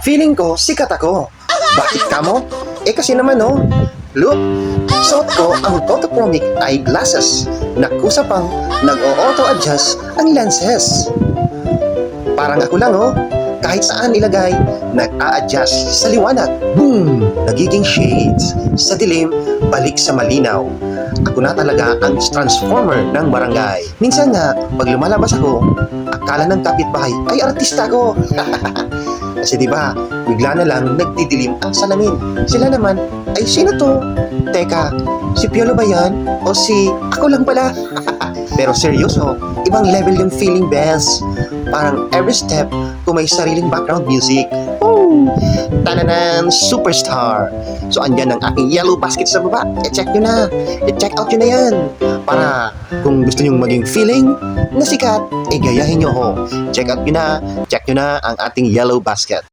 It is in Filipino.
Feeling ko, sikat ako. Bakit ka mo? Eh kasi naman oh. Look, suot ko ang photochromic eyeglasses na kusa pang nag-o-auto-adjust ang lenses. Parang ako lang oh. Kahit saan ilagay, nag-a-adjust sa liwanag. Boom! Nagiging shades. Sa dilim, balik sa malinaw. Ako na talaga ang transformer ng barangay. Minsan nga, pag lumalabas ako, akala ng kapitbahay ay artista ko. Kasi diba, bigla na lang nagdidilim ang salamin. Sila naman, ay sino to? Teka, si Piolo ba yan? O si ako lang pala? Pero seryoso, ibang level yung feeling, Bes. Parang every step kung may sariling background music. Woo! Tananan, superstar! So andyan ang aking yellow basket sa baba. I-check nyo na. I-check out nyo na yan. Para kung gusto nyo maging feeling na sikat, gayahin nyo ho. Check out nyo na. Check nyo na ang ating yellow basket.